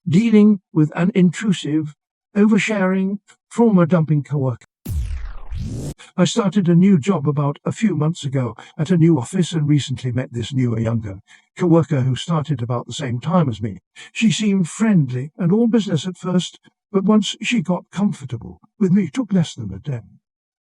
dealing with an intrusive, oversharing, trauma-dumping coworker. I started a new job about a few months ago at a new office and recently met this newer, younger coworker who started about the same time as me. She seemed friendly and all business at first, but once she got comfortable with me, it took less than a day.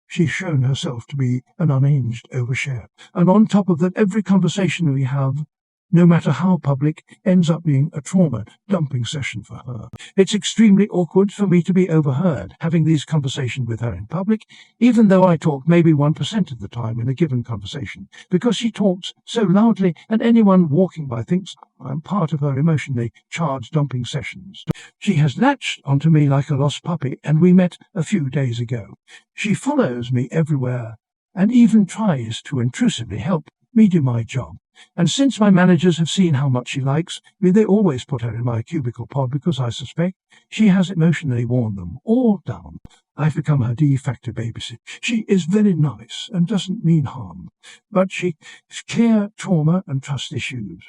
She's shown herself to be an unhinged oversharer, and on top of that, every conversation we have, no matter how public, ends up being a trauma-dumping session for her. It's extremely awkward for me to be overheard having these conversations with her in public, even though I talk maybe 1% of the time in a given conversation, because she talks so loudly and anyone walking by thinks I'm part of her emotionally charged dumping sessions. She has latched onto me like a lost puppy, and we met a few days ago. She follows me everywhere and even tries to intrusively help me do my job. And since my managers have seen how much she likes me, they always put her in my cubicle pod because I suspect she has emotionally worn them all down. I've become her de facto babysitter. She is very nice and doesn't mean harm, but she has clear trauma and trust issues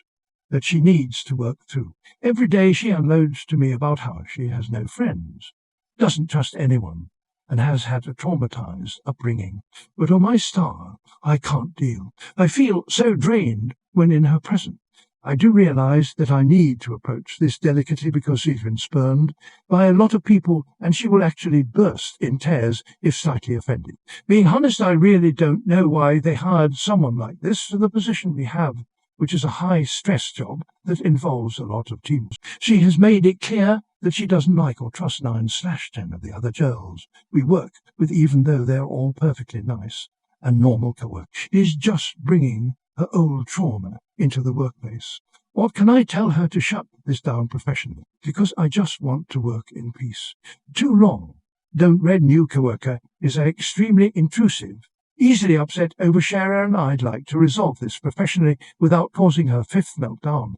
that she needs to work through. Every day she unloads to me about how she has no friends, doesn't trust anyone, and has had a traumatized upbringing. But on my star, I can't deal. I feel so drained when in her presence. I do realize that I need to approach this delicately because she's been spurned by a lot of people and she will actually burst in tears if slightly offended. Being honest, I really don't know why they hired someone like this for the position we have, which is a high-stress job that involves a lot of teams. She has made it clear that she doesn't like or trust 9/10 of the other girls we work with, even though they're all perfectly nice and normal coworkers. She is just bringing her old trauma into the workplace. What can I tell her to shut this down professionally? Because I just want to work in peace. Too long. Don't read new coworker is an extremely intrusive, easily upset oversharer, and I'd like to resolve this professionally without causing her fifth meltdown.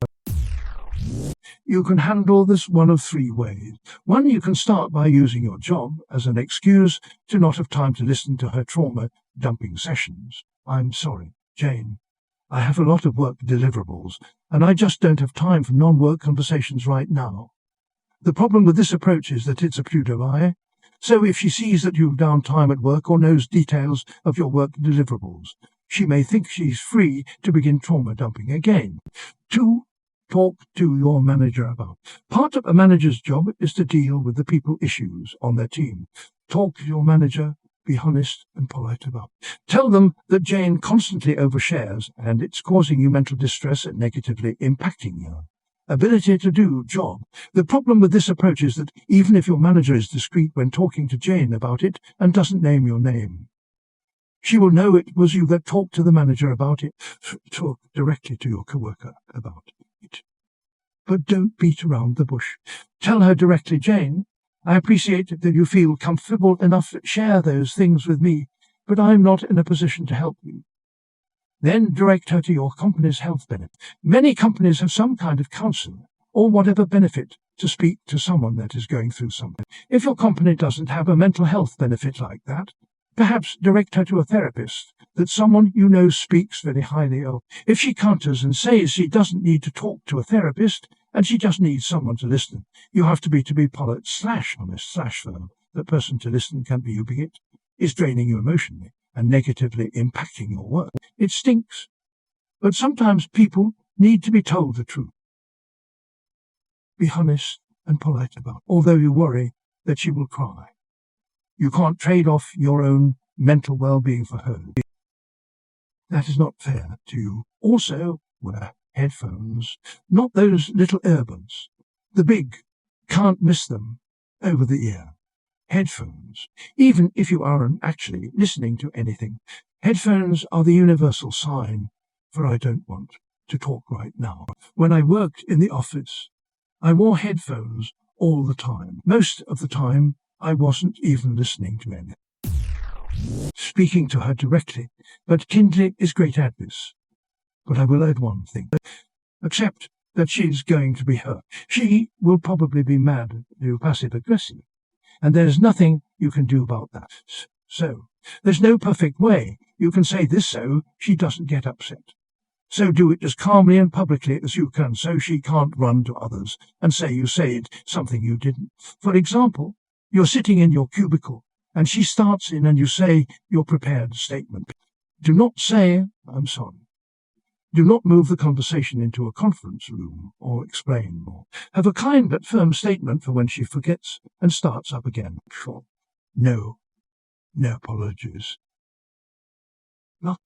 You can handle this one of three ways. One, you can start by using your job as an excuse to not have time to listen to her trauma-dumping sessions. I'm sorry, Jane. I have a lot of work deliverables, and I just don't have time for non-work conversations right now. The problem with this approach is that it's a pseudo-lie. So if she sees that you've downtime at work or knows details of your work deliverables, she may think she's free to begin trauma-dumping again. 2. Talk to your manager about. Part of a manager's job is to deal with the people issues on their team. Talk to your manager, be honest and polite about. Tell them that Jane constantly overshares and it's causing you mental distress and negatively impacting your ability to do job. The problem with this approach is that even if your manager is discreet when talking to Jane about it and doesn't name your name, she will know it was you that talked to the manager about it. Talk directly to your coworker about it. But don't beat around the bush. Tell her directly, Jane, I appreciate that you feel comfortable enough to share those things with me, but I'm not in a position to help you. Then direct her to your company's health benefit. Many companies have some kind of counselor or whatever benefit to speak to someone that is going through something. If your company doesn't have a mental health benefit like that, perhaps direct her to a therapist that someone you know speaks very highly of. If she counters and says she doesn't need to talk to a therapist and she just needs someone to listen, you have to be polite/honest/firm. The person to listen can be you, be it is draining you emotionally and negatively impacting your work. It stinks, but sometimes people need to be told the truth. Be honest and polite about it, although you worry that she will cry. You can't trade off your own mental well-being for her. That is not fair to you. Also, wear headphones, not those little earbuds. The big, can't miss them, over the ear. Headphones. Even if you aren't actually listening to anything, headphones are the universal sign for I don't want to talk right now. When I worked in the office, I wore headphones all the time. Most of the time, I wasn't even listening to anything. Speaking to her directly, but kindly is great at this. But I will add one thing. Accept that she's going to be hurt. She will probably be mad or passive-aggressive, and there's nothing you can do about that. So, there's no perfect way you can say this so she doesn't get upset. So do it as calmly and publicly as you can, so she can't run to others and say you said something you didn't. For example, you're sitting in your cubicle, and she starts in and you say your prepared statement. Do not say, "I'm sorry." Do not move the conversation into a conference room or explain more. Have a kind but firm statement for when she forgets and starts up again. Sure. No apologies. No.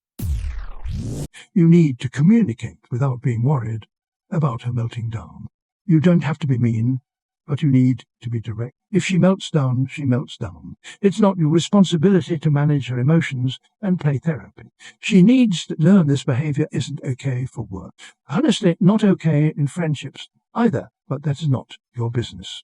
You need to communicate without being worried about her melting down. You don't have to be mean, but you need to be direct. If she melts down, she melts down. It's not your responsibility to manage her emotions and play therapy. She needs to learn this behavior isn't okay for work. Honestly, not okay in friendships either, but that is not your business.